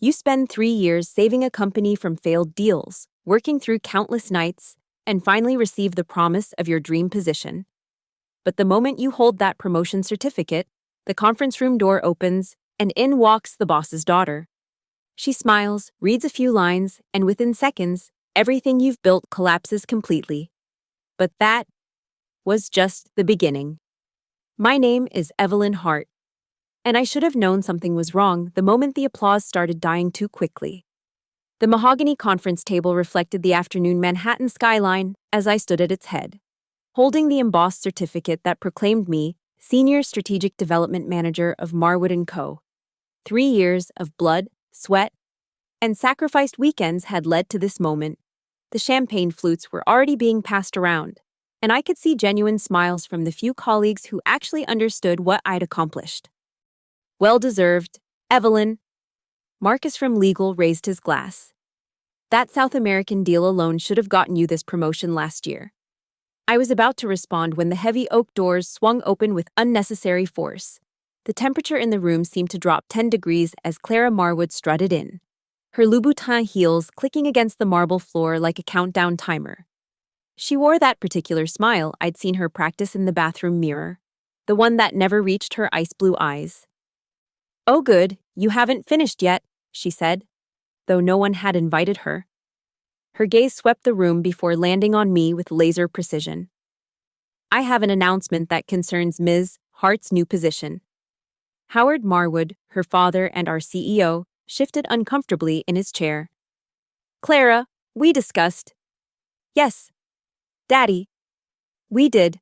You spend 3 years saving a company from failed deals, working through countless nights, and finally receive the promise of your dream position. But the moment you hold that promotion certificate, the conference room door opens, and in walks the boss's daughter. She smiles, reads a few lines, and within seconds, everything you've built collapses completely. But that was just the beginning. My name is Evelyn Hart, and I should have known something was wrong the moment the applause started dying too quickly. The mahogany conference table reflected the afternoon Manhattan skyline as I stood at its head, holding the embossed certificate that proclaimed me Senior Strategic Development Manager of Marwood & Co. 3 years of blood, sweat, and sacrificed weekends had led to this moment. The champagne flutes were already being passed around, and I could see genuine smiles from the few colleagues who actually understood what I'd accomplished. Well-deserved, Evelyn. Marcus from legal raised his glass. That South American deal alone should have gotten you this promotion last year. I was about to respond when the heavy oak doors swung open with unnecessary force. The temperature in the room seemed to drop 10 degrees as Clara Marwood strutted in, her Louboutin heels clicking against the marble floor like a countdown timer. She wore that particular smile I'd seen her practice in the bathroom mirror, the one that never reached her ice-blue eyes. "Oh good, you haven't finished yet," she said, though no one had invited her. Her gaze swept the room before landing on me with laser precision. "I have an announcement that concerns Ms. Hart's new position." Howard Marwood, her father and our CEO, shifted uncomfortably in his chair. "Clara, we discussed." "Yes, Daddy. We did."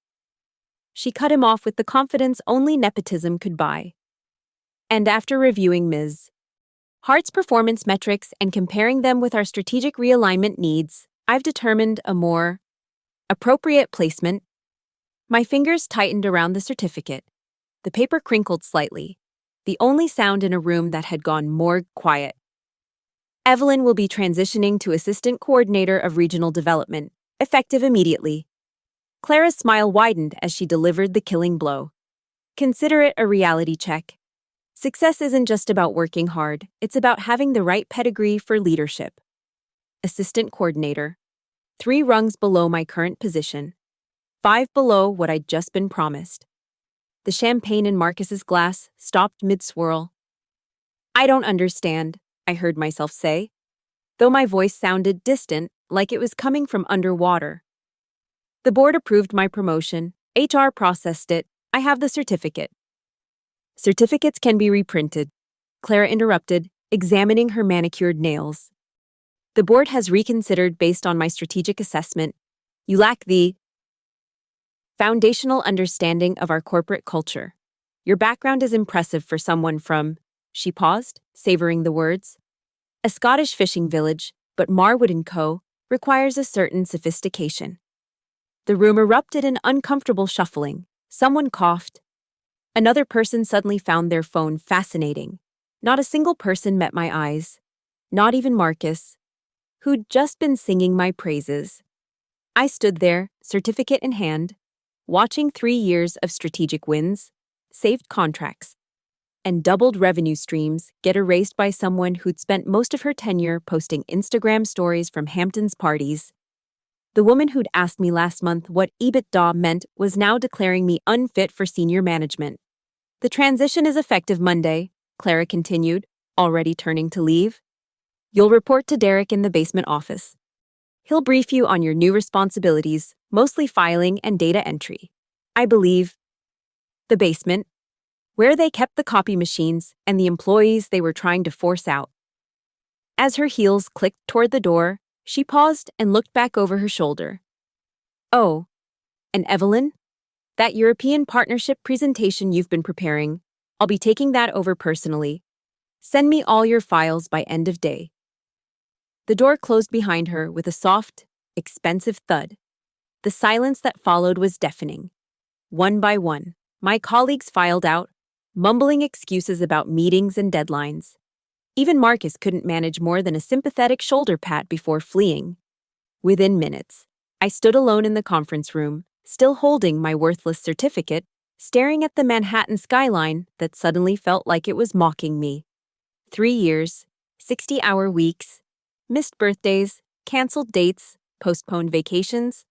She cut him off with the confidence only nepotism could buy. "And after reviewing Ms. Hart's performance metrics and comparing them with our strategic realignment needs, I've determined a more appropriate placement." My fingers tightened around the certificate. The paper crinkled slightly, the only sound in a room that had gone more quiet. "Evelyn will be transitioning to Assistant Coordinator of Regional Development, effective immediately." Clara's smile widened as she delivered the killing blow. "Consider it a reality check. Success isn't just about working hard, it's about having the right pedigree for leadership. Assistant Coordinator. 3 rungs below my current position. 5 below what I'd just been promised." The champagne in Marcus's glass stopped mid-swirl. "I don't understand," I heard myself say, though my voice sounded distant, like it was coming from underwater. "The board approved my promotion, HR processed it, I have the certificate." "Certificates can be reprinted," Clara interrupted, examining her manicured nails. "The board has reconsidered based on my strategic assessment. You lack the foundational understanding of our corporate culture. Your background is impressive for someone from," she paused, savoring the words, "a Scottish fishing village, but Marwood & Co. requires a certain sophistication." The room erupted in uncomfortable shuffling. Someone coughed. Another person suddenly found their phone fascinating. Not a single person met my eyes. Not even Marcus, who'd just been singing my praises. I stood there, certificate in hand, watching 3 years of strategic wins, saved contracts, and doubled revenue streams get erased by someone who'd spent most of her tenure posting Instagram stories from Hampton's parties. The woman who'd asked me last month what EBITDA meant was now declaring me unfit for senior management. "The transition is effective Monday," Clara continued, already turning to leave. "You'll report to Derek in the basement office. He'll brief you on your new responsibilities, mostly filing and data entry. I believe the basement, where they kept the copy machines and the employees they were trying to force out." As her heels clicked toward the door, she paused and looked back over her shoulder. "Oh, and Evelyn? That European partnership presentation you've been preparing, I'll be taking that over personally. Send me all your files by end of day." The door closed behind her with a soft, expensive thud. The silence that followed was deafening. One by one, my colleagues filed out, mumbling excuses about meetings and deadlines. Even Marcus couldn't manage more than a sympathetic shoulder pat before fleeing. Within minutes, I stood alone in the conference room, still holding my worthless certificate, staring at the Manhattan skyline that suddenly felt like it was mocking me. 3 years, 60-hour weeks, missed birthdays, canceled dates, postponed vacations,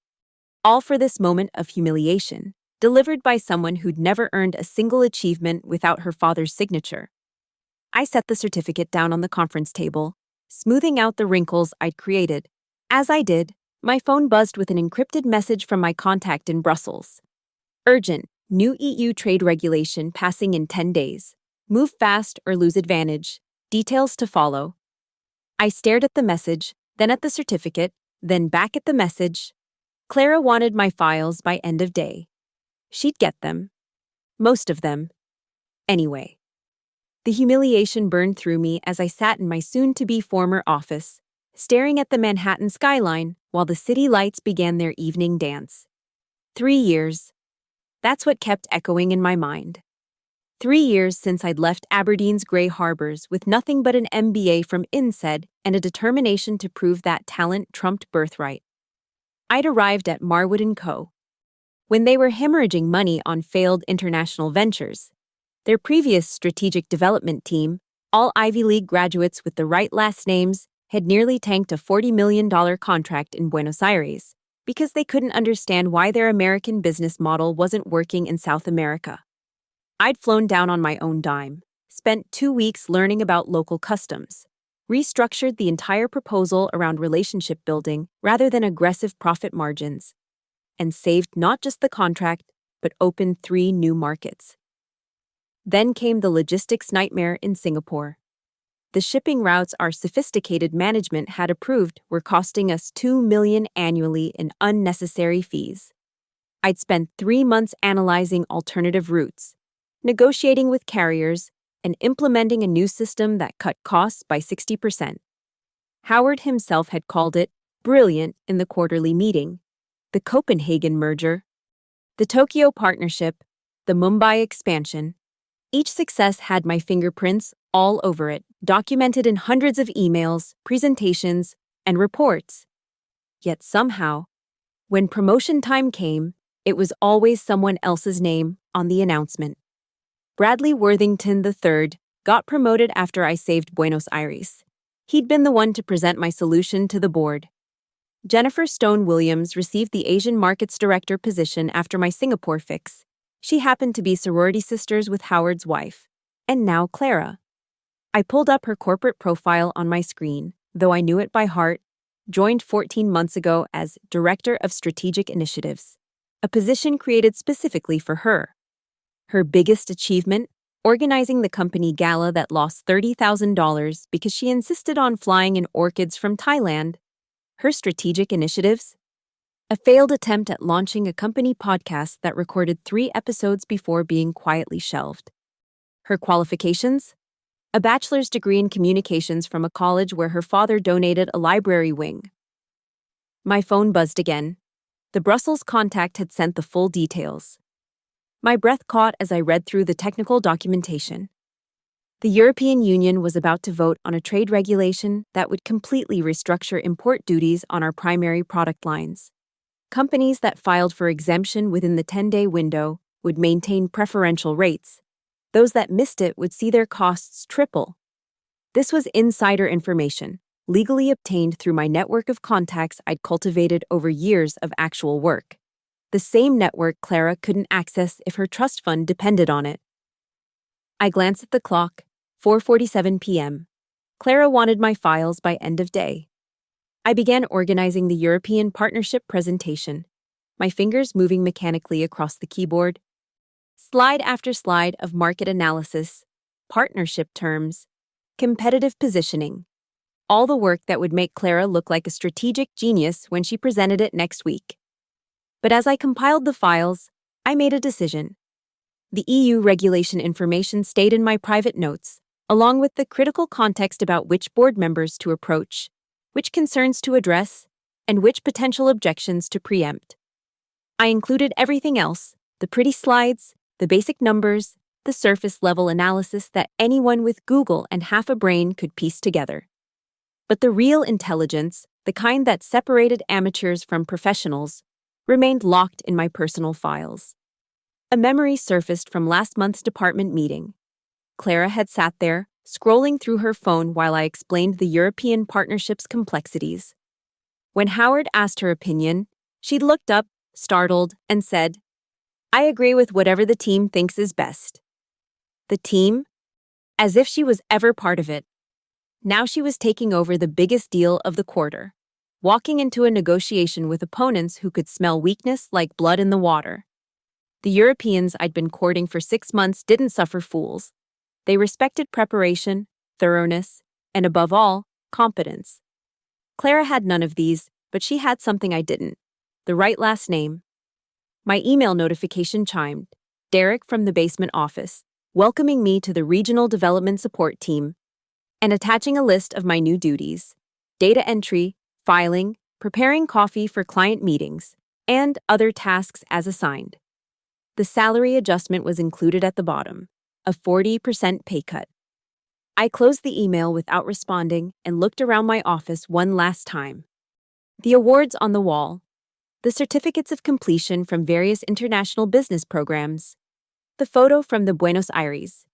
all for this moment of humiliation, delivered by someone who'd never earned a single achievement without her father's signature. I set the certificate down on the conference table, smoothing out the wrinkles I'd created. As I did, my phone buzzed with an encrypted message from my contact in Brussels. Urgent, new EU trade regulation passing in 10 days. Move fast or lose advantage. Details to follow. I stared at the message, then at the certificate, then back at the message. Clara wanted my files by end of day. She'd get them. Most of them. Anyway. The humiliation burned through me as I sat in my soon-to-be former office, staring at the Manhattan skyline while the city lights began their evening dance. 3 years. That's what kept echoing in my mind. 3 years since I'd left Aberdeen's grey harbors with nothing but an MBA from INSEAD and a determination to prove that talent trumped birthright. I'd arrived at Marwood & Co. when they were hemorrhaging money on failed international ventures. Their previous strategic development team, all Ivy League graduates with the right last names, had nearly tanked a $40 million contract in Buenos Aires because they couldn't understand why their American business model wasn't working in South America. I'd flown down on my own dime, spent 2 weeks learning about local customs, restructured the entire proposal around relationship building rather than aggressive profit margins, and saved not just the contract, but opened 3 new markets. Then came the logistics nightmare in Singapore. The shipping routes our sophisticated management had approved were costing us $2 million annually in unnecessary fees. I'd spent 3 months analyzing alternative routes, negotiating with carriers, and implementing a new system that cut costs by 60%. Howard himself had called it brilliant in the quarterly meeting. The Copenhagen merger, the Tokyo partnership, the Mumbai expansion. Each success had my fingerprints all over it, documented in hundreds of emails, presentations, and reports. Yet somehow, when promotion time came, it was always someone else's name on the announcement. Bradley Worthington III got promoted after I saved Buenos Aires. He'd been the one to present my solution to the board. Jennifer Stone Williams received the Asian Markets Director position after my Singapore fix. She happened to be sorority sisters with Howard's wife. And now Clara. I pulled up her corporate profile on my screen, though I knew it by heart, joined 14 months ago as Director of Strategic Initiatives, a position created specifically for her. Her biggest achievement? Organizing the company gala that lost $30,000 because she insisted on flying in orchids from Thailand. Her strategic initiatives? A failed attempt at launching a company podcast that recorded 3 episodes before being quietly shelved. Her qualifications? A bachelor's degree in communications from a college where her father donated a library wing. My phone buzzed again. The Brussels contact had sent the full details. My breath caught as I read through the technical documentation. The European Union was about to vote on a trade regulation that would completely restructure import duties on our primary product lines. Companies that filed for exemption within the 10-day window would maintain preferential rates. Those that missed it would see their costs triple. This was insider information, legally obtained through my network of contacts I'd cultivated over years of actual work. The same network Clara couldn't access if her trust fund depended on it. I glanced at the clock, 4:47 p.m. Clara wanted my files by end of day. I began organizing the European Partnership presentation, my fingers moving mechanically across the keyboard. Slide after slide of market analysis, partnership terms, competitive positioning. All the work that would make Clara look like a strategic genius when she presented it next week. But as I compiled the files, I made a decision. The EU regulation information stayed in my private notes, along with the critical context about which board members to approach, which concerns to address, and which potential objections to preempt. I included everything else, the pretty slides, the basic numbers, the surface-level analysis that anyone with Google and half a brain could piece together. But the real intelligence, the kind that separated amateurs from professionals, remained locked in my personal files. A memory surfaced from last month's department meeting. Clara had sat there, scrolling through her phone while I explained the European partnership's complexities. When Howard asked her opinion, she looked up, startled, and said, "I agree with whatever the team thinks is best." The team? As if she was ever part of it. Now she was taking over the biggest deal of the quarter, walking into a negotiation with opponents who could smell weakness like blood in the water. The Europeans I'd been courting for 6 months didn't suffer fools. They respected preparation, thoroughness, and above all, competence. Clara had none of these, but she had something I didn't: the right last name. My email notification chimed, Derek from the basement office, welcoming me to the Regional Development Support Team, and attaching a list of my new duties: data entry, filing, preparing coffee for client meetings, and other tasks as assigned. The salary adjustment was included at the bottom, a 40% pay cut. I closed the email without responding and looked around my office one last time. The awards on the wall, the certificates of completion from various international business programs, the photo from the Buenos Aires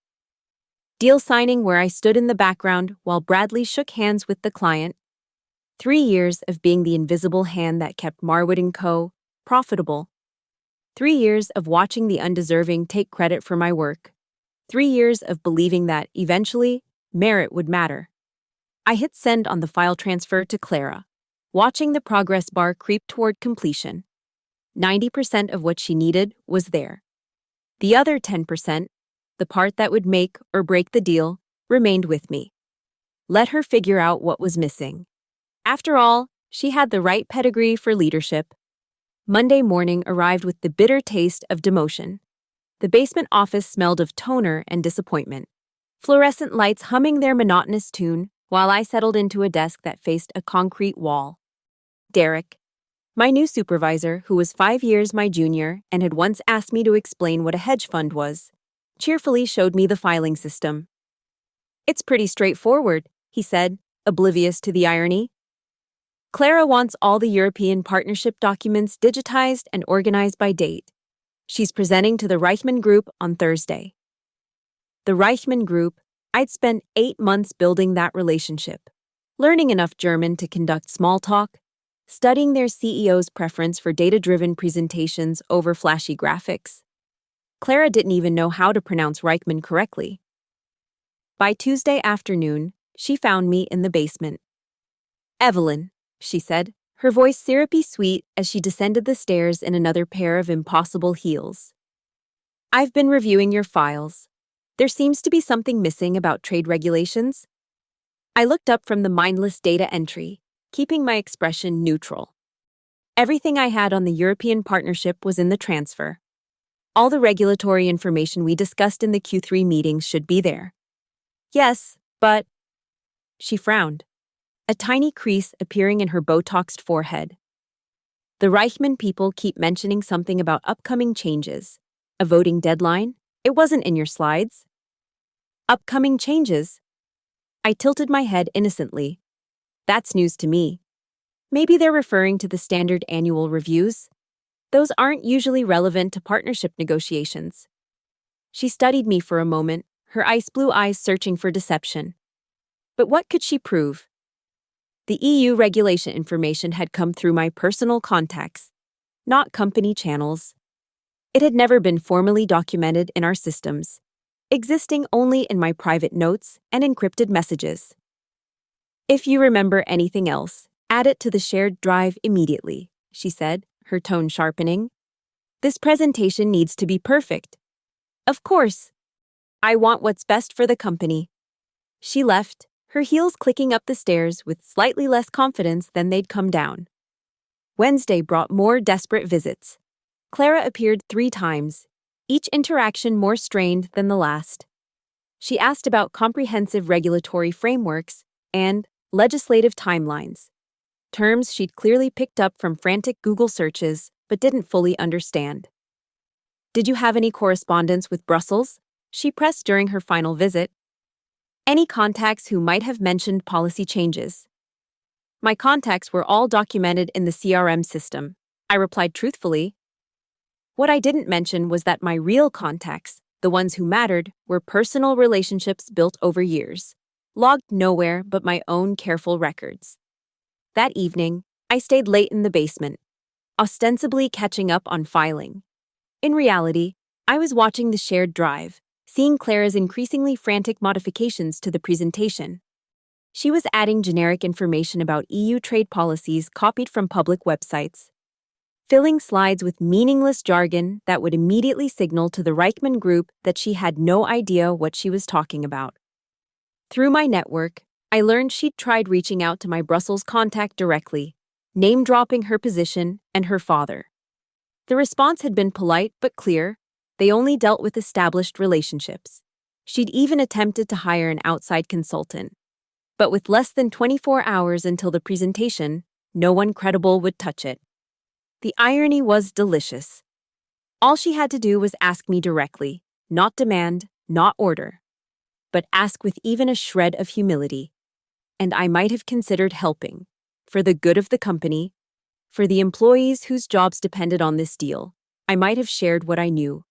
deal signing where I stood in the background while Bradley shook hands with the client. 3 years of being the invisible hand that kept Marwood & Co. profitable. 3 years of watching the undeserving take credit for my work. 3 years of believing that, eventually, merit would matter. I hit send on the file transfer to Clara, watching the progress bar creep toward completion. 90% of what she needed was there. The other 10%, the part that would make or break the deal, remained with me. Let her figure out what was missing. After all, she had the right pedigree for leadership. Monday morning arrived with the bitter taste of demotion. The basement office smelled of toner and disappointment. Fluorescent lights humming their monotonous tune while I settled into a desk that faced a concrete wall. Derek, my new supervisor, who was 5 years my junior and had once asked me to explain what a hedge fund was, cheerfully showed me the filing system. "It's pretty straightforward," he said, oblivious to the irony. "Clara wants all the European partnership documents digitized and organized by date. She's presenting to the Reichmann Group on Thursday." The Reichmann Group, I'd spent 8 months building that relationship, learning enough German to conduct small talk, studying their CEO's preference for data-driven presentations over flashy graphics. Clara didn't even know how to pronounce Reichmann correctly. By Tuesday afternoon, she found me in the basement. "Evelyn," she said, her voice syrupy sweet as she descended the stairs in another pair of impossible heels. "I've been reviewing your files. There seems to be something missing about trade regulations." I looked up from the mindless data entry, keeping my expression neutral. Everything I had on the European partnership was in the transfer. All the regulatory information we discussed in the Q3 meetings should be there. "Yes, but..." She frowned, a tiny crease appearing in her Botoxed forehead. "The Reichmann people keep mentioning something about upcoming changes. A voting deadline? It wasn't in your slides." "Upcoming changes?" I tilted my head innocently. That's news to me. Maybe they're referring to the standard annual reviews. Those aren't usually relevant to partnership negotiations. She studied me for a moment, her ice blue eyes searching for deception. But what could she prove? The EU regulation information had come through my personal contacts, not company channels. It had never been formally documented in our systems, existing only in my private notes and encrypted messages. "If you remember anything else, add it to the shared drive immediately," she said, her tone sharpening. "This presentation needs to be perfect." "Of course. I want what's best for the company." She left, her heels clicking up the stairs with slightly less confidence than they'd come down. Wednesday brought more desperate visits. Clara appeared 3 times, each interaction more strained than the last. She asked about comprehensive regulatory frameworks and legislative timelines, terms she'd clearly picked up from frantic Google searches but didn't fully understand. "Did you have any correspondence with Brussels?" she pressed during her final visit. "Any contacts who might have mentioned policy changes?" "My contacts were all documented in the CRM system," I replied truthfully. What I didn't mention was that my real contacts, The ones who mattered were personal relationships built over years, logged nowhere but my own careful records. That evening, I stayed late in the basement, ostensibly catching up on filing. In reality, I was watching the shared drive, seeing Clara's increasingly frantic modifications to the presentation. She was adding generic information about EU trade policies copied from public websites, filling slides with meaningless jargon that would immediately signal to the Reichman group that she had no idea what she was talking about. Through my network, I learned she'd tried reaching out to my Brussels contact directly, name-dropping her position and her father. The response had been polite but clear. They only dealt with established relationships. She'd even attempted to hire an outside consultant. But with less than 24 hours until the presentation, no one credible would touch it. The irony was delicious. All she had to do was ask me directly, not demand, not order, but ask with even a shred of humility. And I might have considered helping, for the good of the company, for the employees whose jobs depended on this deal. I might have shared what I knew.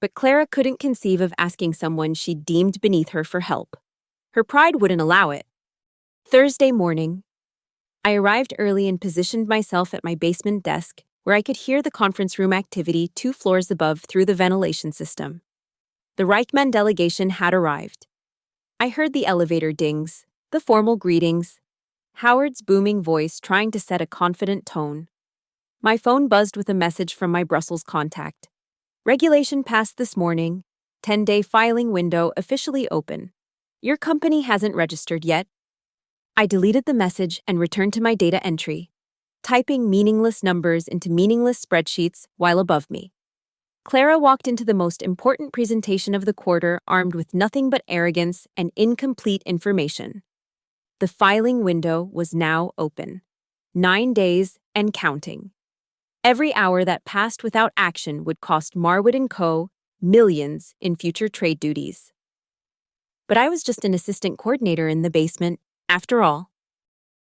But Clara couldn't conceive of asking someone she deemed beneath her for help. Her pride wouldn't allow it. Thursday morning, I arrived early and positioned myself at my basement desk, where I could hear the conference room activity 2 floors above through the ventilation system. The Reichman delegation had arrived. I heard the elevator dings, the formal greetings, Howard's booming voice trying to set a confident tone. My phone buzzed with a message from my Brussels contact. Regulation passed this morning. 10-day filing window officially open. Your company hasn't registered yet. I deleted the message and returned to my data entry, typing meaningless numbers into meaningless spreadsheets while above me. Clara walked into the most important presentation of the quarter armed with nothing but arrogance and incomplete information. The filing window was now open. 9 days and counting. Every hour that passed without action would cost Marwood & Co. millions in future trade duties. But I was just an assistant coordinator in the basement, after all.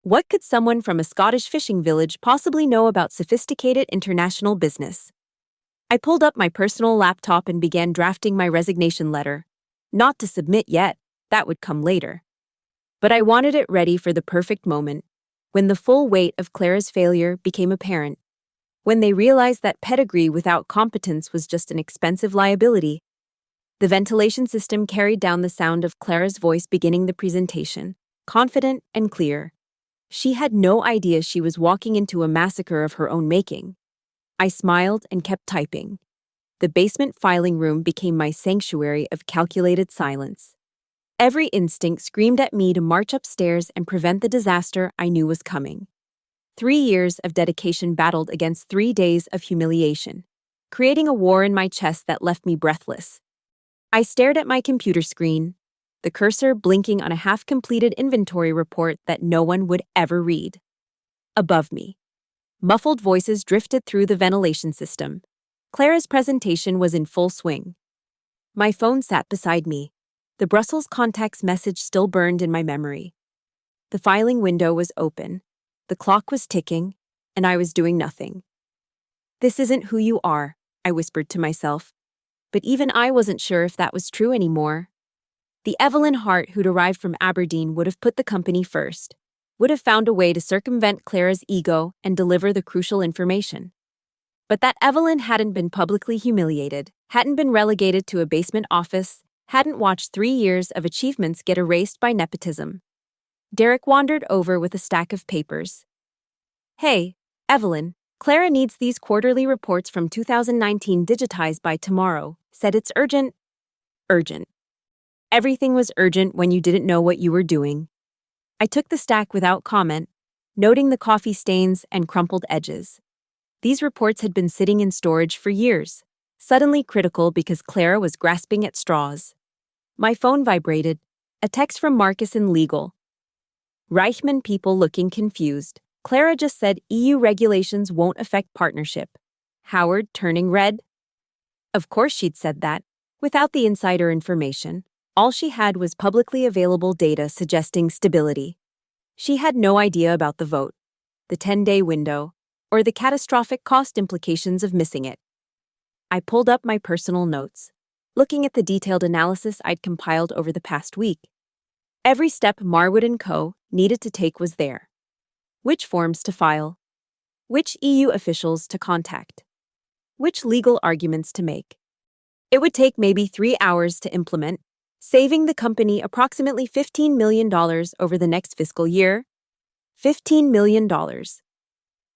What could someone from a Scottish fishing village possibly know about sophisticated international business? I pulled up my personal laptop and began drafting my resignation letter. Not to submit yet, that would come later. But I wanted it ready for the perfect moment, when the full weight of Clara's failure became apparent, when they realized that pedigree without competence was just an expensive liability. The ventilation system carried down the sound of Clara's voice beginning the presentation, confident and clear. She had no idea she was walking into a massacre of her own making. I smiled and kept typing. The basement filing room became my sanctuary of calculated silence. Every instinct screamed at me to march upstairs and prevent the disaster I knew was coming. 3 years of dedication battled against 3 days of humiliation, creating a war in my chest that left me breathless. I stared at my computer screen, the cursor blinking on a half-completed inventory report that no one would ever read. Above me, muffled voices drifted through the ventilation system. Clara's presentation was in full swing. My phone sat beside me. The Brussels contact's message still burned in my memory. The filing window was open, the clock was ticking, and I was doing nothing. This isn't who you are, I whispered to myself. But even I wasn't sure if that was true anymore. The Evelyn Hart who'd arrived from Aberdeen would have put the company first, would have found a way to circumvent Clara's ego and deliver the crucial information. But that Evelyn hadn't been publicly humiliated, hadn't been relegated to a basement office, hadn't watched 3 years of achievements get erased by nepotism. Derek wandered over with a stack of papers. Hey, Evelyn, Clara needs these quarterly reports from 2019 digitized by tomorrow, said it's urgent. Urgent. Everything was urgent when you didn't know what you were doing. I took the stack without comment, noting the coffee stains and crumpled edges. These reports had been sitting in storage for years, suddenly critical because Clara was grasping at straws. My phone vibrated, a text from Marcus in legal. Reichman people looking confused. Clara just said EU regulations won't affect partnership. Howard turning red. Of course she'd said that, without the insider information. All she had was publicly available data suggesting stability. She had no idea about the vote, the 10-day window, or the catastrophic cost implications of missing it. I pulled up my personal notes. looking at the detailed analysis I'd compiled over the past week. Every step Marwood & Co. needed to take was there. Which forms to file, which EU officials to contact, which legal arguments to make. It would take maybe 3 hours to implement, saving the company approximately $15 million over the next fiscal year. $15 million.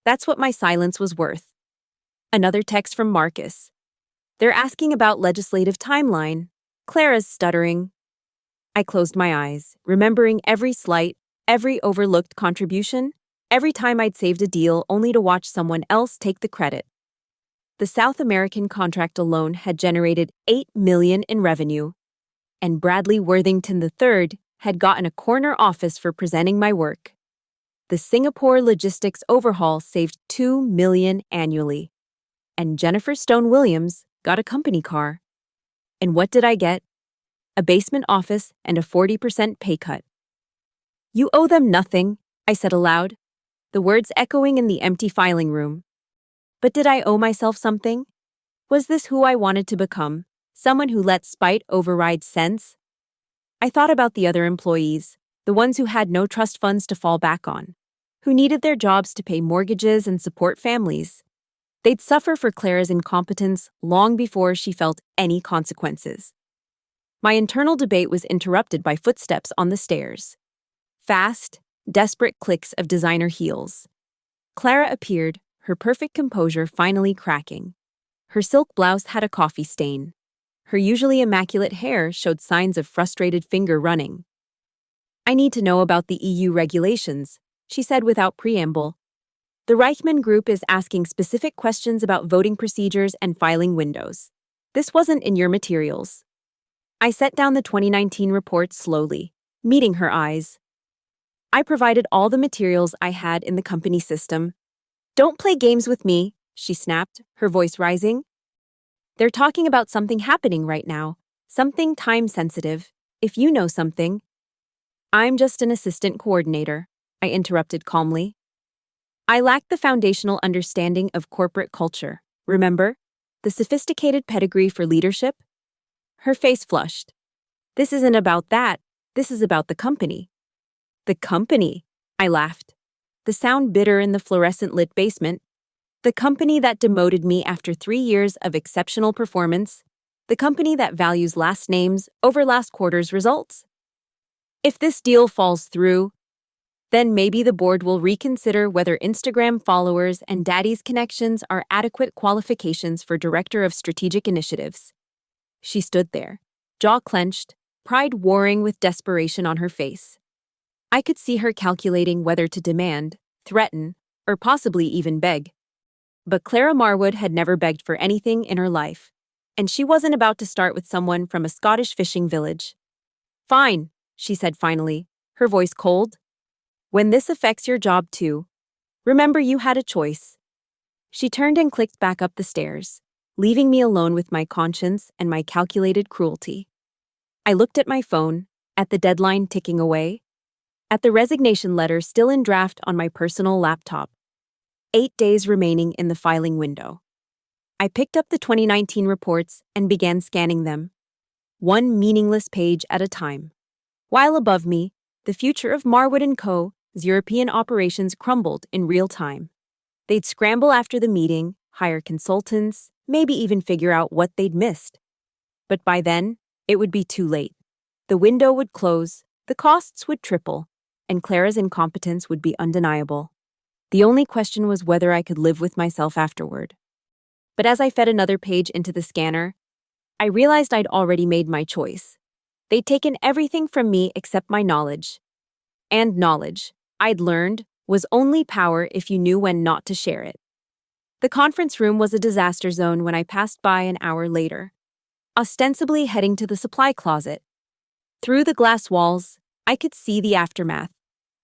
That's what my silence was worth. Another text from Marcus. They're asking about legislative timeline. Clara's stuttering. I closed my eyes, remembering every slight, every overlooked contribution, every time I'd saved a deal only to watch someone else take the credit. The South American contract alone had generated $8 million in revenue, and Bradley Worthington III had gotten a corner office for presenting my work. The Singapore logistics overhaul saved $2 million annually, and Jennifer Stone Williams got a company car. And what did I get? A basement office and a 40% pay cut. You owe them nothing, I said aloud, the words echoing in the empty filing room. But did I owe myself something? Was this who I wanted to become, someone who let spite override sense? I thought about the other employees, the ones who had no trust funds to fall back on, who needed their jobs to pay mortgages and support families. They'd suffer for Clara's incompetence long before she felt any consequences. My internal debate was interrupted by footsteps on the stairs. Fast, desperate clicks of designer heels. Clara appeared, her perfect composure finally cracking. Her silk blouse had a coffee stain. Her usually immaculate hair showed signs of frustrated finger running. I need to know about the EU regulations, she said without preamble. The Reichman Group is asking specific questions about voting procedures and filing windows. This wasn't in your materials. I set down the 2019 report slowly, meeting her eyes. I provided all the materials I had in the company system. Don't play games with me, she snapped, her voice rising. They're talking about something happening right now, something time-sensitive. If you know something. I'm just an assistant coordinator, I interrupted calmly. I lack the foundational understanding of corporate culture, remember? The sophisticated pedigree for leadership? Her face flushed. This isn't about that, this is about the company. The company, I laughed. The sound bitter in the fluorescent-lit basement. The company that demoted me after 3 years of exceptional performance. The company that values last names over last quarter's results. If this deal falls through, then maybe the board will reconsider whether Instagram followers and daddy's connections are adequate qualifications for Director of Strategic Initiatives. She stood there, jaw clenched, pride warring with desperation on her face. I could see her calculating whether to demand, threaten, or possibly even beg. But Clara Marwood had never begged for anything in her life, and she wasn't about to start with someone from a Scottish fishing village. Fine, she said finally, her voice cold. When this affects your job too, remember you had a choice. She turned and clicked back up the stairs, leaving me alone with my conscience and my calculated cruelty. I looked at my phone, at the deadline ticking away, at the resignation letter still in draft on my personal laptop. 8 days remaining in the filing window. I picked up the 2019 reports and began scanning them, one meaningless page at a time. While above me, the future of Marwood & Co.'s European operations crumbled in real time. They'd scramble after the meeting, hire consultants, maybe even figure out what they'd missed. But by then, it would be too late. The window would close, the costs would triple, and Clara's incompetence would be undeniable. The only question was whether I could live with myself afterward. But as I fed another page into the scanner, I realized I'd already made my choice. They'd taken everything from me except my knowledge. And knowledge, I'd learned, was only power if you knew when not to share it. The conference room was a disaster zone when I passed by an hour later, ostensibly heading to the supply closet. Through the glass walls, I could see the aftermath.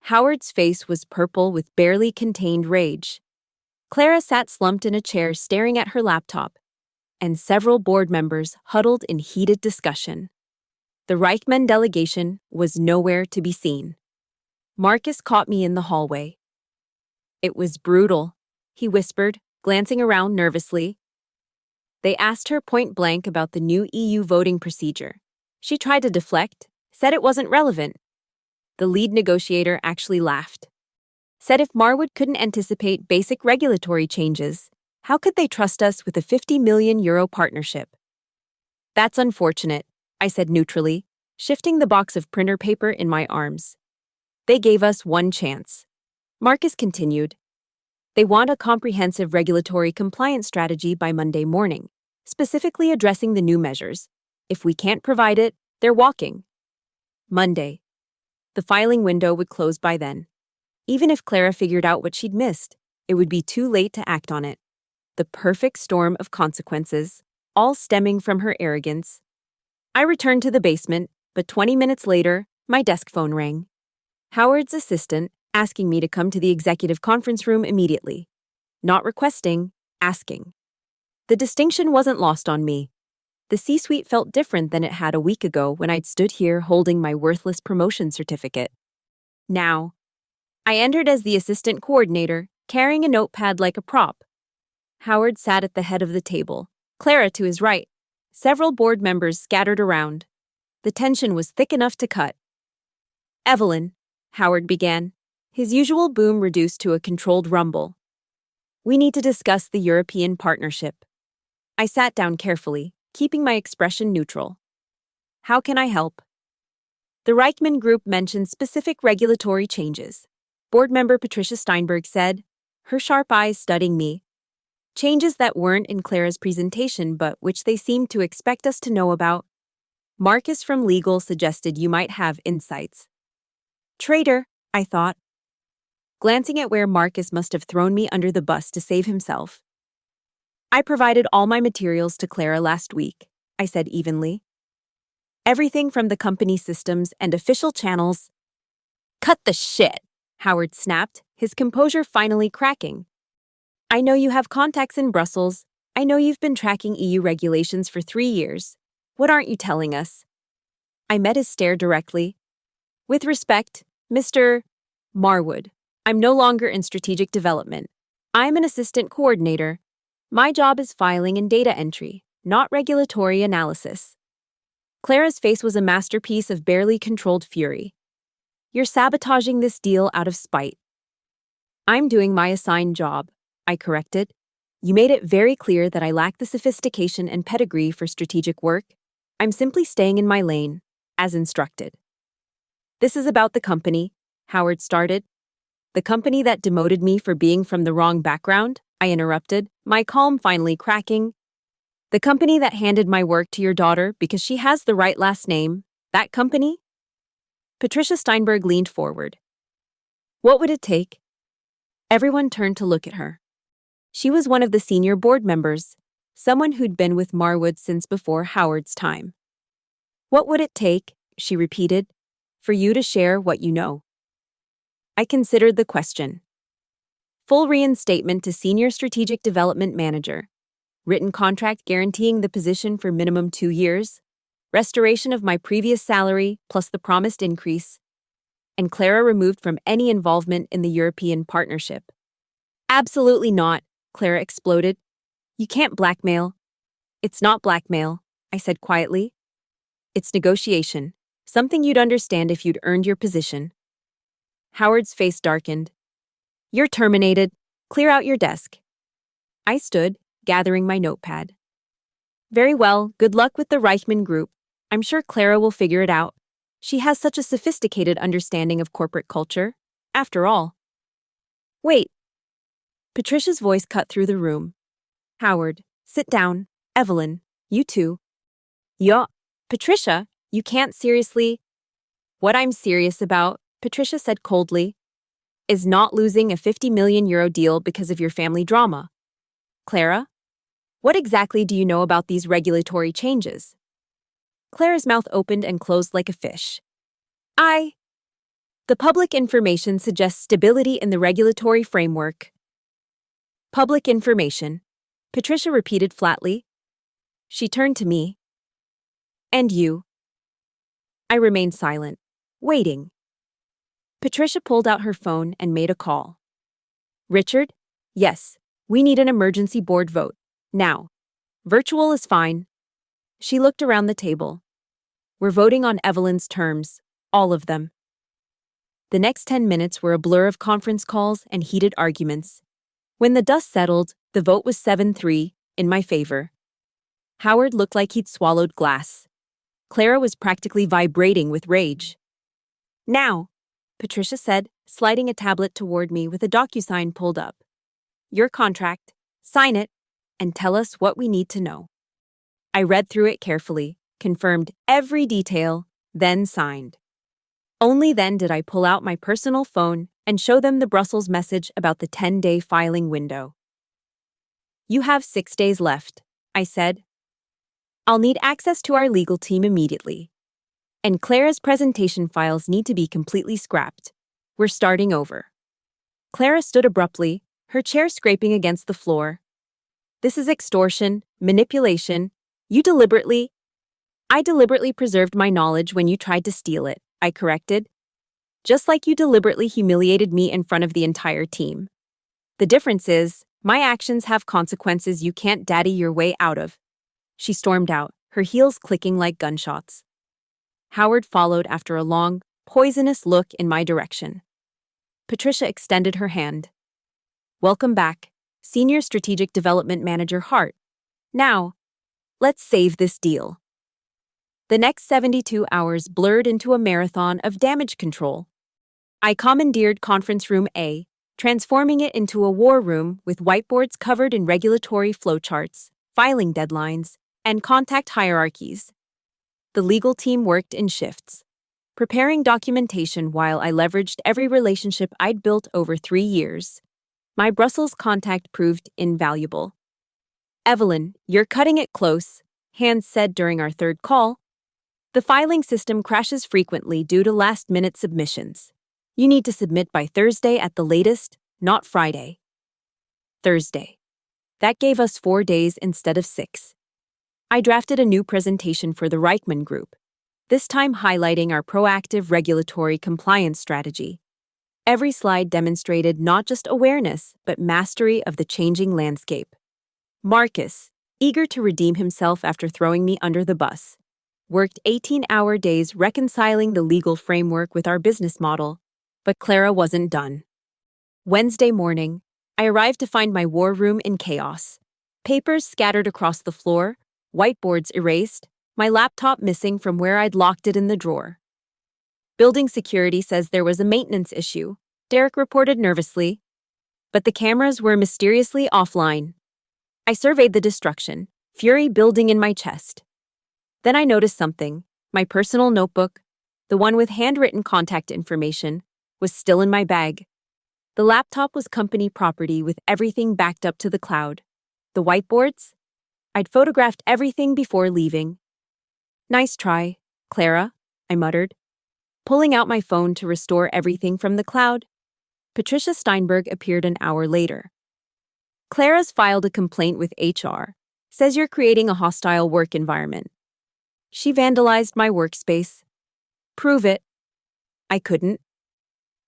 Howard's face was purple with barely contained rage. Clara sat slumped in a chair staring at her laptop, and several board members huddled in heated discussion. The Reichman delegation was nowhere to be seen. Marcus caught me in the hallway. It was brutal, he whispered, glancing around nervously. They asked her point blank about the new EU voting procedure. She tried to deflect, said it wasn't relevant. The lead negotiator actually laughed. Said if Marwood couldn't anticipate basic regulatory changes, how could they trust us with a €50 million partnership? That's unfortunate, I said neutrally, shifting the box of printer paper in my arms. They gave us one chance. Marcus continued. They want a comprehensive regulatory compliance strategy by Monday morning, specifically addressing the new measures. If we can't provide it, they're walking. Monday. The filing window would close by then. Even if Clara figured out what she'd missed, it would be too late to act on it. The perfect storm of consequences, all stemming from her arrogance. I returned to the basement, but 20 minutes later, my desk phone rang. Howard's assistant, asking me to come to the executive conference room immediately. Not requesting, asking. The distinction wasn't lost on me. The C-suite felt different than it had a week ago when I'd stood here holding my worthless promotion certificate. Now, I entered as the assistant coordinator, carrying a notepad like a prop. Howard sat at the head of the table, Clara to his right, several board members scattered around. The tension was thick enough to cut. Evelyn, Howard began, his usual boom reduced to a controlled rumble. We need to discuss the European partnership. I sat down carefully, keeping my expression neutral. How can I help? The Reichman Group mentioned specific regulatory changes. Board member Patricia Steinberg said, her sharp eyes studying me. Changes that weren't in Clara's presentation but which they seemed to expect us to know about. Marcus from legal suggested you might have insights. Traitor, I thought. Glancing at where Marcus must have thrown me under the bus to save himself. I provided all my materials to Clara last week, I said evenly. Everything from the company systems and official channels. Cut the shit, Howard snapped, his composure finally cracking. I know you have contacts in Brussels. I know you've been tracking EU regulations for 3 years. What aren't you telling us? I met his stare directly. With respect, Mr. Marwood, I'm no longer in strategic development. I'm an assistant coordinator. My job is filing and data entry, not regulatory analysis. Clara's face was a masterpiece of barely controlled fury. You're sabotaging this deal out of spite. I'm doing my assigned job, I corrected. You made it very clear that I lack the sophistication and pedigree for strategic work. I'm simply staying in my lane, as instructed. This is about the company, Howard started. The company that demoted me for being from the wrong background, I interrupted, my calm finally cracking. The company that handed my work to your daughter because she has the right last name, that company? Patricia Steinberg leaned forward. What would it take? Everyone turned to look at her. She was one of the senior board members, someone who'd been with Marwood since before Howard's time. What would it take, she repeated, for you to share what you know? I considered the question. Full reinstatement to Senior Strategic Development Manager. Written contract guaranteeing the position for minimum 2 years. Restoration of my previous salary plus the promised increase. And Clara removed from any involvement in the European partnership. Absolutely not, Clara exploded. You can't blackmail. It's not blackmail, I said quietly. It's negotiation, something you'd understand if you'd earned your position. Howard's face darkened. You're terminated. Clear out your desk. I stood, gathering my notepad. Very well, good luck with the Reichman Group. I'm sure Clara will figure it out. She has such a sophisticated understanding of corporate culture, after all. Wait. Patricia's voice cut through the room. Howard, sit down. Evelyn, you too. Patricia, you can't seriously. What I'm serious about, Patricia said coldly, is not losing a €50 million deal because of your family drama. Clara, what exactly do you know about these regulatory changes? Clara's mouth opened and closed like a fish. The public information suggests stability in the regulatory framework. Public information, Patricia repeated flatly. She turned to me. And you? I remained silent, waiting. Patricia pulled out her phone and made a call. Richard? Yes, we need an emergency board vote. Now. Virtual is fine. She looked around the table. We're voting on Evelyn's terms, all of them. The next 10 minutes were a blur of conference calls and heated arguments. When the dust settled, the vote was 7-3, in my favor. Howard looked like he'd swallowed glass. Clara was practically vibrating with rage. Now, Patricia said, sliding a tablet toward me with a DocuSign pulled up. Your contract, sign it, and tell us what we need to know. I read through it carefully, confirmed every detail, then signed. Only then did I pull out my personal phone and show them the Brussels message about the 10-day filing window. You have 6 days left, I said. I'll need access to our legal team immediately. And Clara's presentation files need to be completely scrapped. We're starting over. Clara stood abruptly, her chair scraping against the floor. This is extortion, manipulation. I deliberately preserved my knowledge when you tried to steal it, I corrected. Just like you deliberately humiliated me in front of the entire team. The difference is, my actions have consequences you can't daddy your way out of. She stormed out, her heels clicking like gunshots. Howard followed after a long, poisonous look in my direction. Patricia extended her hand. Welcome back, Senior Strategic Development Manager Hart. Now, let's save this deal. The next 72 hours blurred into a marathon of damage control. I commandeered Conference Room A, transforming it into a war room with whiteboards covered in regulatory flowcharts, filing deadlines, and contact hierarchies. The legal team worked in shifts, preparing documentation while I leveraged every relationship I'd built over 3 years. My Brussels contact proved invaluable. Evelyn, you're cutting it close, Hans said during our third call. The filing system crashes frequently due to last-minute submissions. You need to submit by Thursday at the latest, not Friday. Thursday. That gave us 4 days instead of 6. I drafted a new presentation for the Reichman Group, this time highlighting our proactive regulatory compliance strategy. Every slide demonstrated not just awareness, but mastery of the changing landscape. Marcus, eager to redeem himself after throwing me under the bus, worked 18-hour days reconciling the legal framework with our business model, but Clara wasn't done. Wednesday morning, I arrived to find my war room in chaos. Papers scattered across the floor, whiteboards erased, my laptop missing from where I'd locked it in the drawer. Building security says there was a maintenance issue, Derek reported nervously, but the cameras were mysteriously offline. I surveyed the destruction, fury building in my chest. Then I noticed something. My personal notebook, the one with handwritten contact information, was still in my bag. The laptop was company property with everything backed up to the cloud. The whiteboards? I'd photographed everything before leaving. Nice try, Clara, I muttered, pulling out my phone to restore everything from the cloud. Patricia Steinberg appeared an hour later. Clara's filed a complaint with HR, says you're creating a hostile work environment. She vandalized my workspace. Prove it. I couldn't.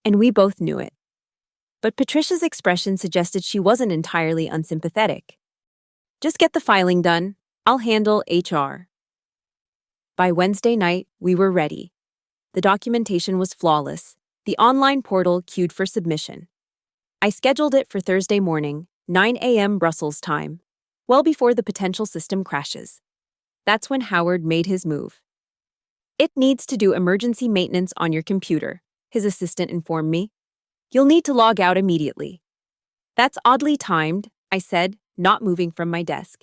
And we both knew it. But Patricia's expression suggested she wasn't entirely unsympathetic. Just get the filing done. I'll handle HR. By Wednesday night, we were ready. The documentation was flawless, the online portal queued for submission. I scheduled it for Thursday morning, 9 a.m. Brussels time, well before the potential system crashes. That's when Howard made his move. It needs to do emergency maintenance on your computer, his assistant informed me. You'll need to log out immediately. That's oddly timed, I said, not moving from my desk.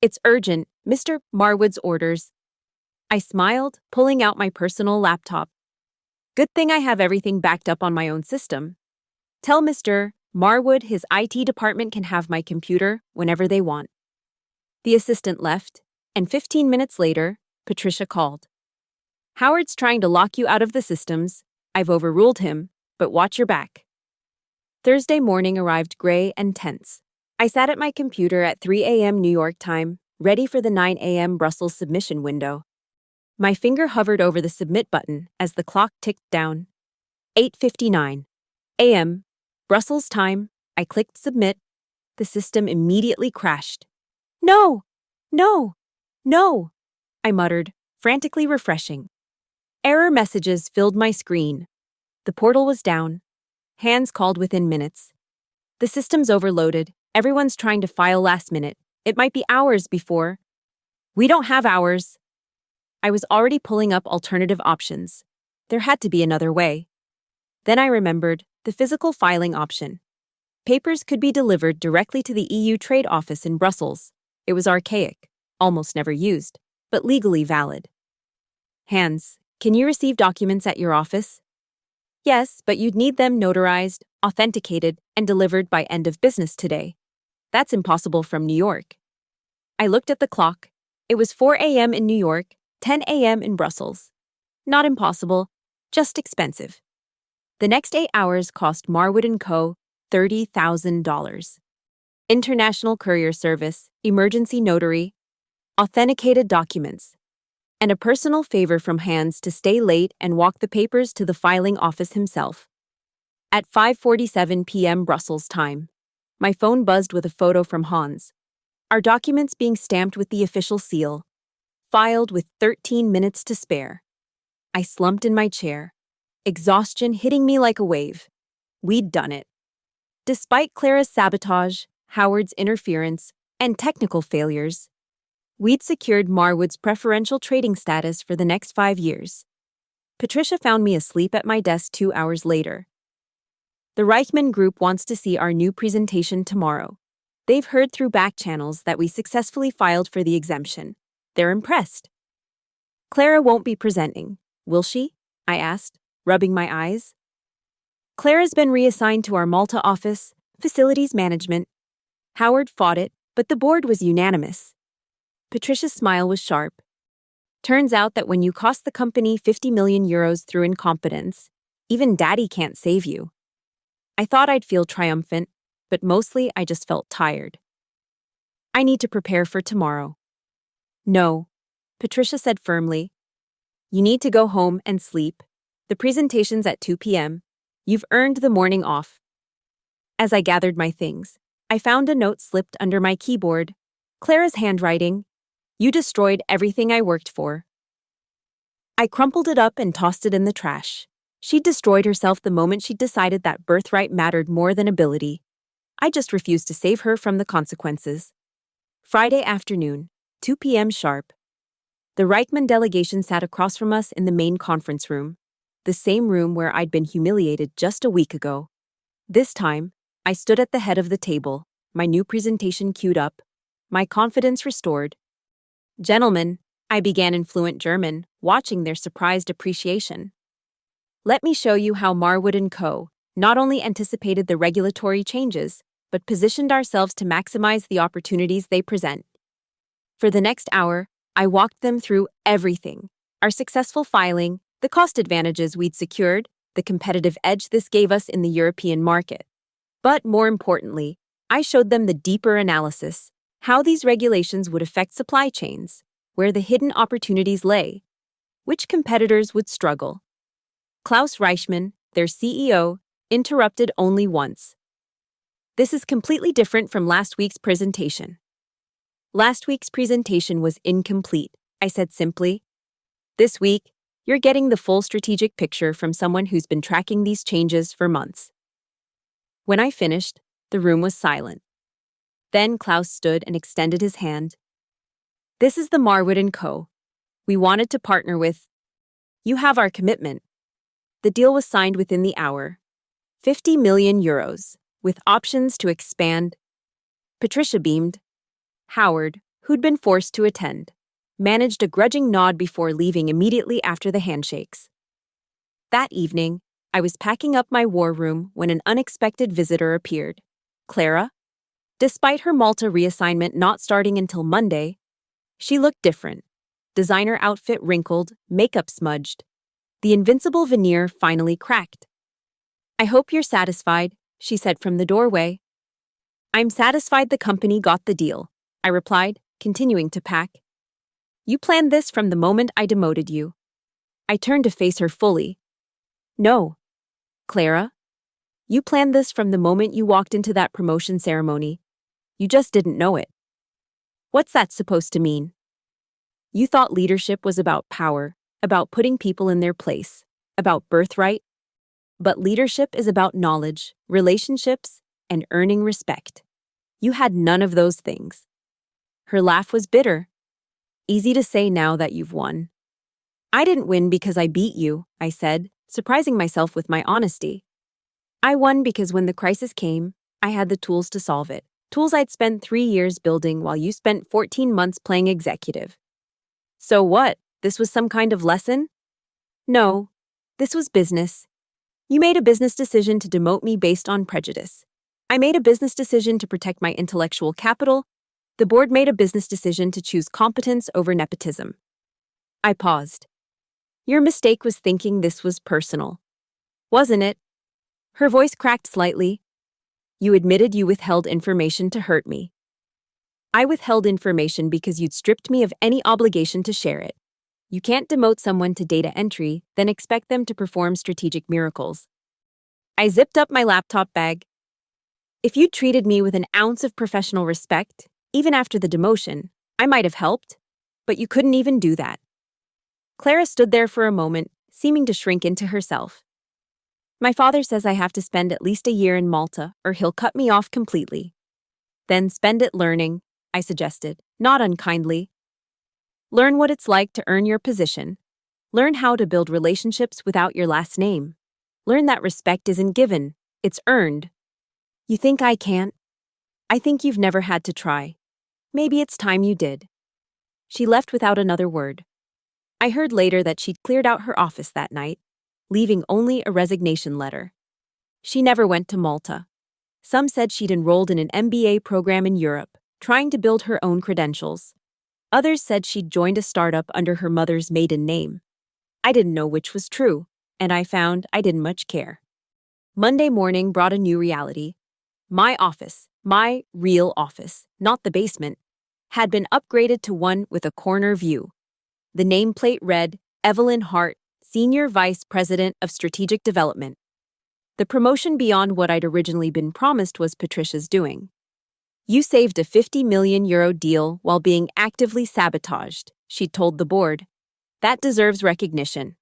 It's urgent, Mr. Marwood's orders. I smiled, pulling out my personal laptop. Good thing I have everything backed up on my own system. Tell Mr. Marwood his IT department can have my computer whenever they want. The assistant left, and 15 minutes later, Patricia called. Howard's trying to lock you out of the systems. I've overruled him, but watch your back. Thursday morning arrived gray and tense. I sat at my computer at 3 a.m. New York time, ready for the 9 a.m. Brussels submission window. My finger hovered over the submit button as the clock ticked down. 8:59 a.m. Brussels time. I clicked submit. The system immediately crashed. No! No! No! I muttered, frantically refreshing. Error messages filled my screen. The portal was down. Hands called within minutes. The system's overloaded. Everyone's trying to file last minute. It might be hours before. We don't have hours. I was already pulling up alternative options. There had to be another way. Then I remembered the physical filing option. Papers could be delivered directly to the EU Trade Office in Brussels. It was archaic, almost never used, but legally valid. Hans, can you receive documents at your office? Yes, but you'd need them notarized, authenticated, and delivered by end of business today. That's impossible from New York. I looked at the clock. It was 4 a.m. in New York, 10 a.m. in Brussels. Not impossible, just expensive. The next 8 hours cost Marwood & Co. $30,000. International courier service, emergency notary, authenticated documents, and a personal favor from Hans to stay late and walk the papers to the filing office himself. At 5:47 p.m. Brussels time, my phone buzzed with a photo from Hans. Our documents being stamped with the official seal, filed with 13 minutes to spare. I slumped in my chair, exhaustion hitting me like a wave. We'd done it. Despite Clara's sabotage, Howard's interference, and technical failures, we'd secured Marwood's preferential trading status for the next 5 years. Patricia found me asleep at my desk 2 hours later. The Reichman Group wants to see our new presentation tomorrow. They've heard through back channels that we successfully filed for the exemption. They're impressed. Clara won't be presenting, will she? I asked, rubbing my eyes. Clara's been reassigned to our Malta office, facilities management. Howard fought it, but the board was unanimous. Patricia's smile was sharp. Turns out that when you cost the company 50 million euros through incompetence, even Daddy can't save you. I thought I'd feel triumphant, but mostly I just felt tired. I need to prepare for tomorrow. No, Patricia said firmly. You need to go home and sleep. The presentation's at 2 p.m. You've earned the morning off. As I gathered my things, I found a note slipped under my keyboard. Clara's handwriting. You destroyed everything I worked for. I crumpled it up and tossed it in the trash. She'd destroyed herself the moment she'd decided that birthright mattered more than ability. I just refused to save her from the consequences. Friday afternoon, 2 p.m. sharp. The Reichman delegation sat across from us in the main conference room, the same room where I'd been humiliated just a week ago. This time, I stood at the head of the table, my new presentation queued up, my confidence restored. Gentlemen, I began in fluent German, watching their surprised appreciation. Let me show you how Marwood & Co. not only anticipated the regulatory changes, but positioned ourselves to maximize the opportunities they present. For the next hour, I walked them through everything: our successful filing, the cost advantages we'd secured, the competitive edge this gave us in the European market. But more importantly, I showed them the deeper analysis, how these regulations would affect supply chains, where the hidden opportunities lay, which competitors would struggle. Klaus Reichman, their CEO, interrupted only once. This is completely different from last week's presentation. Last week's presentation was incomplete, I said simply. This week, you're getting the full strategic picture from someone who's been tracking these changes for months. When I finished, the room was silent. Then Klaus stood and extended his hand. This is the Marwood & Co. We wanted to partner with. You have our commitment. The deal was signed within the hour. 50 million euros, with options to expand. Patricia beamed. Howard, who'd been forced to attend, managed a grudging nod before leaving immediately after the handshakes. That evening, I was packing up my war room when an unexpected visitor appeared. Clara? Despite her Malta reassignment not starting until Monday, she looked different. Designer outfit wrinkled, makeup smudged. The invincible veneer finally cracked. I hope you're satisfied, she said from the doorway. I'm satisfied the company got the deal, I replied, continuing to pack. You planned this from the moment I demoted you. I turned to face her fully. No. Clara, you planned this from the moment you walked into that promotion ceremony. You just didn't know it. What's that supposed to mean? You thought leadership was about power, about putting people in their place, about birthright. But leadership is about knowledge, relationships, and earning respect. You had none of those things. Her laugh was bitter. Easy to say now that you've won. I didn't win because I beat you, I said, surprising myself with my honesty. I won because when the crisis came, I had the tools to solve it. Tools I'd spent 3 years building while you spent 14 months playing executive. So what? This was some kind of lesson? No, this was business. You made a business decision to demote me based on prejudice. I made a business decision to protect my intellectual capital. The board made a business decision to choose competence over nepotism. I paused. Your mistake was thinking this was personal. Wasn't it? Her voice cracked slightly. You admitted you withheld information to hurt me. I withheld information because you'd stripped me of any obligation to share it. You can't demote someone to data entry, then expect them to perform strategic miracles. I zipped up my laptop bag. If you'd treated me with an ounce of professional respect, even after the demotion, I might have helped, but you couldn't even do that. Clara stood there for a moment, seeming to shrink into herself. My father says I have to spend at least a year in Malta, or he'll cut me off completely. Then spend it learning, I suggested, not unkindly. Learn what it's like to earn your position. Learn how to build relationships without your last name. Learn that respect isn't given, it's earned. You think I can't? I think you've never had to try. Maybe it's time you did. She left without another word. I heard later that she'd cleared out her office that night, leaving only a resignation letter. She never went to Malta. Some said she'd enrolled in an MBA program in Europe, trying to build her own credentials. Others said she'd joined a startup under her mother's maiden name. I didn't know which was true, and I found I didn't much care. Monday morning brought a new reality. My office, my real office, not the basement, had been upgraded to one with a corner view. The nameplate read, Evelyn Hart, Senior Vice President of Strategic Development. The promotion beyond what I'd originally been promised was Patricia's doing. You saved a €50 million deal while being actively sabotaged, she'd told the board. That deserves recognition.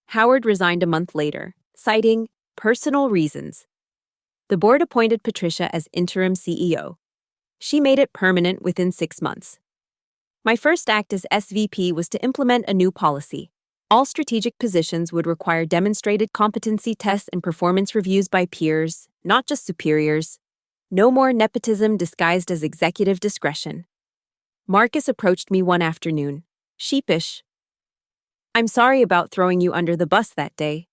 Howard resigned a month later, citing personal reasons. The board appointed Patricia as interim CEO. She made it permanent within 6 months. My first act as SVP was to implement a new policy. All strategic positions would require demonstrated competency tests and performance reviews by peers, not just superiors. No more nepotism disguised as executive discretion. Marcus approached me one afternoon, sheepish. I'm sorry about throwing you under the bus that day.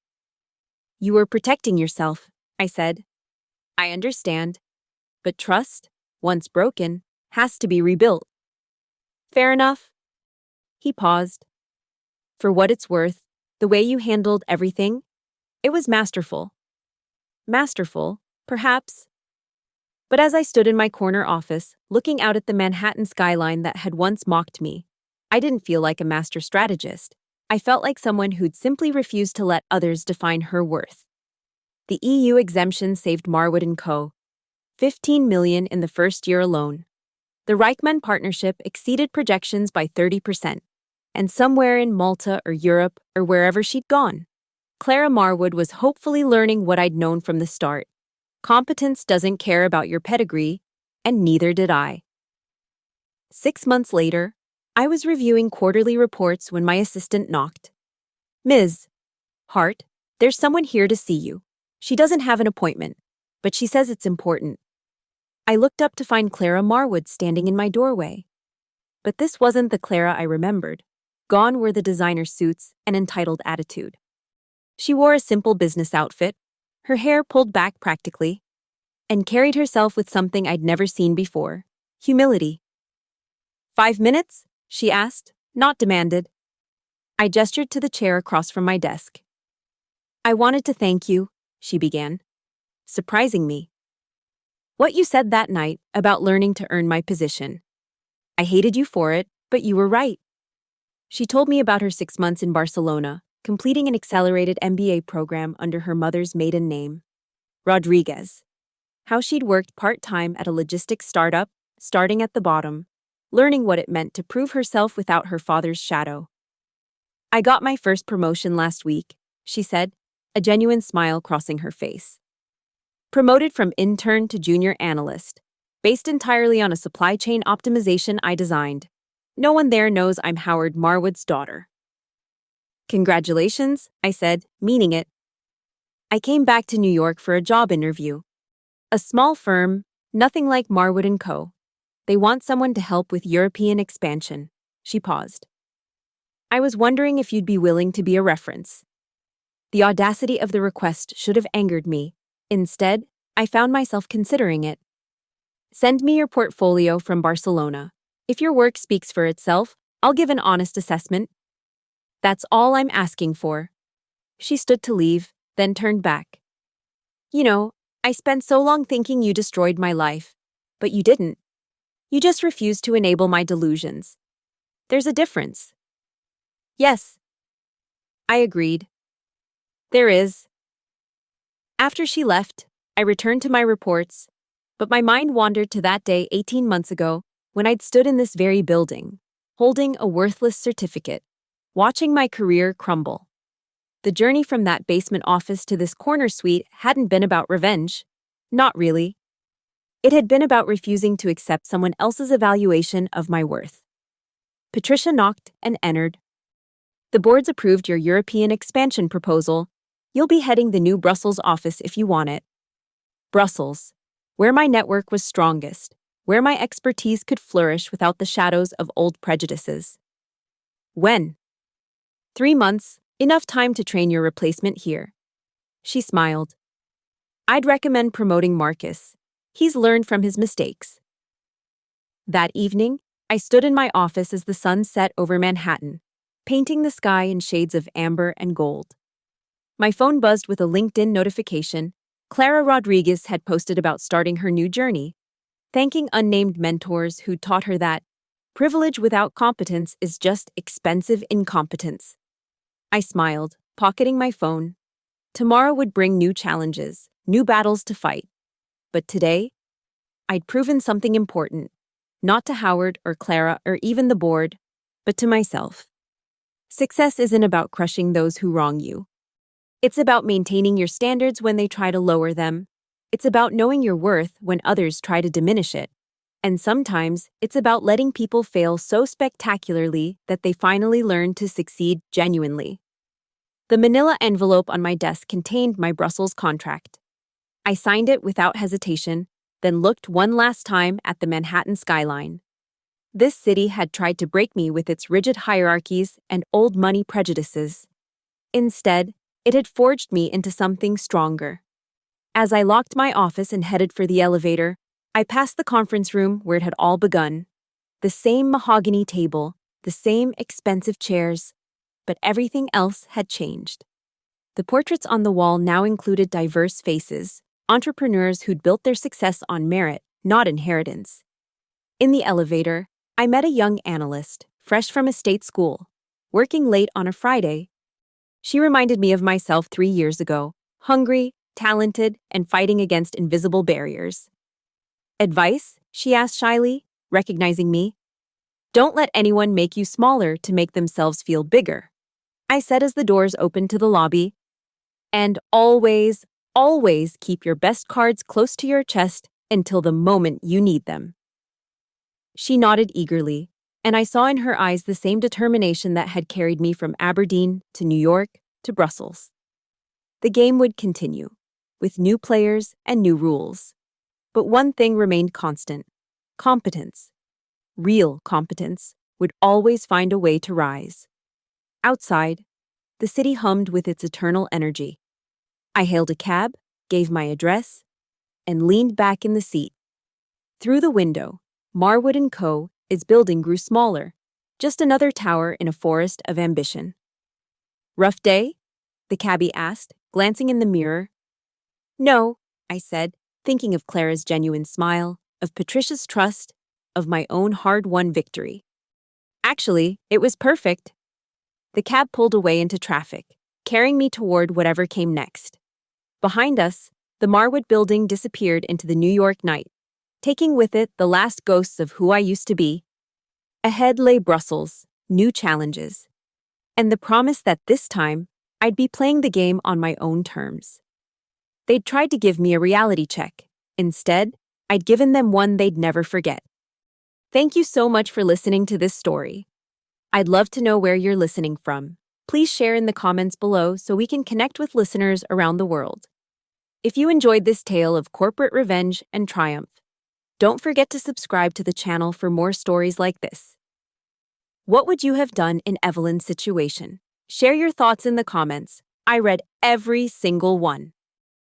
You were protecting yourself, I said. I understand. But trust, once broken, has to be rebuilt. Fair enough. He paused. For what it's worth, the way you handled everything, it was masterful. Masterful, perhaps. But as I stood in my corner office, looking out at the Manhattan skyline that had once mocked me, I didn't feel like a master strategist. I felt like someone who'd simply refused to let others define her worth. The EU exemption saved Marwood & Co. $15 million in the first year alone. The Reichmann partnership exceeded projections by 30%, and somewhere in Malta or Europe or wherever she'd gone, Clara Marwood was hopefully learning what I'd known from the start. Competence doesn't care about your pedigree, and neither did I. 6 months later, I was reviewing quarterly reports when my assistant knocked. Ms. Hart, there's someone here to see you. She doesn't have an appointment, but she says it's important. I looked up to find Clara Marwood standing in my doorway. But this wasn't the Clara I remembered. Gone were the designer suits and entitled attitude. She wore a simple business outfit, her hair pulled back practically, and carried herself with something I'd never seen before, humility. 5 minutes? She asked, not demanded. I gestured to the chair across from my desk. I wanted to thank you, she began, surprising me. What you said that night about learning to earn my position. I hated you for it, but you were right. She told me about her 6 months in Barcelona, completing an accelerated MBA program under her mother's maiden name, Rodriguez. How she'd worked part-time at a logistics startup, starting at the bottom, learning what it meant to prove herself without her father's shadow. I got my first promotion last week, she said, a genuine smile crossing her face. Promoted from intern to junior analyst, based entirely on a supply chain optimization I designed. No one there knows I'm Howard Marwood's daughter. Congratulations, I said, meaning it. I came back to New York for a job interview. A small firm, nothing like Marwood & Co. They want someone to help with European expansion. She paused. I was wondering if you'd be willing to be a reference. The audacity of the request should have angered me. Instead, I found myself considering it. Send me your portfolio from Barcelona. If your work speaks for itself, I'll give an honest assessment. That's all I'm asking for. She stood to leave, then turned back. You know, I spent so long thinking you destroyed my life. But you didn't. You just refused to enable my delusions. There's a difference. Yes. I agreed. There is. After she left, I returned to my reports, but my mind wandered to that day 18 months ago when I'd stood in this very building, holding a worthless certificate, watching my career crumble. The journey from that basement office to this corner suite hadn't been about revenge. Not really. It had been about refusing to accept someone else's evaluation of my worth. Patricia knocked and entered. The board's approved your European expansion proposal. You'll be heading the new Brussels office if you want it. Brussels, where my network was strongest, where my expertise could flourish without the shadows of old prejudices. When? 3 months, enough time to train your replacement here. She smiled. I'd recommend promoting Marcus. He's learned from his mistakes. That evening, I stood in my office as the sun set over Manhattan, painting the sky in shades of amber and gold. My phone buzzed with a LinkedIn notification. Clara Rodriguez had posted about starting her new journey, thanking unnamed mentors who taught her that privilege without competence is just expensive incompetence. I smiled, pocketing my phone. Tomorrow would bring new challenges, new battles to fight. But today, I'd proven something important, not to Howard or Clara or even the board, but to myself. Success isn't about crushing those who wrong you. It's about maintaining your standards when they try to lower them. It's about knowing your worth when others try to diminish it. And sometimes, it's about letting people fail so spectacularly that they finally learn to succeed genuinely. The manila envelope on my desk contained my Brussels contract. I signed it without hesitation, then looked one last time at the Manhattan skyline. This city had tried to break me with its rigid hierarchies and old money prejudices. Instead, it had forged me into something stronger. As I locked my office and headed for the elevator, I passed the conference room where it had all begun. The same mahogany table, the same expensive chairs, but everything else had changed. The portraits on the wall now included diverse faces, entrepreneurs who'd built their success on merit, not inheritance. In the elevator, I met a young analyst, fresh from a state school, working late on a Friday. She reminded me of myself 3 years ago, hungry, talented, and fighting against invisible barriers. Advice? She asked shyly, recognizing me. Don't let anyone make you smaller to make themselves feel bigger, I said as the doors opened to the lobby. And always, always keep your best cards close to your chest until the moment you need them. She nodded eagerly, and I saw in her eyes the same determination that had carried me from Aberdeen to New York to Brussels. The game would continue, with new players and new rules. But one thing remained constant: competence. Real competence would always find a way to rise. Outside, the city hummed with its eternal energy. I hailed a cab, gave my address, and leaned back in the seat. Through the window, Marwood & Co. Its building grew smaller, just another tower in a forest of ambition. Rough day? The cabbie asked, glancing in the mirror. No, I said, thinking of Clara's genuine smile, of Patricia's trust, of my own hard-won victory. Actually, it was perfect. The cab pulled away into traffic, carrying me toward whatever came next. Behind us, the Marwood building disappeared into the New York night, taking with it the last ghosts of who I used to be. Ahead lay Brussels, new challenges, and the promise that this time I'd be playing the game on my own terms. They'd tried to give me a reality check. Instead, I'd given them one they'd never forget. Thank you so much for listening to this story. I'd love to know where you're listening from. Please share in the comments below so we can connect with listeners around the world. If you enjoyed this tale of corporate revenge and triumph, don't forget to subscribe to the channel for more stories like this. What would you have done in Evelyn's situation? Share your thoughts in the comments. I read every single one.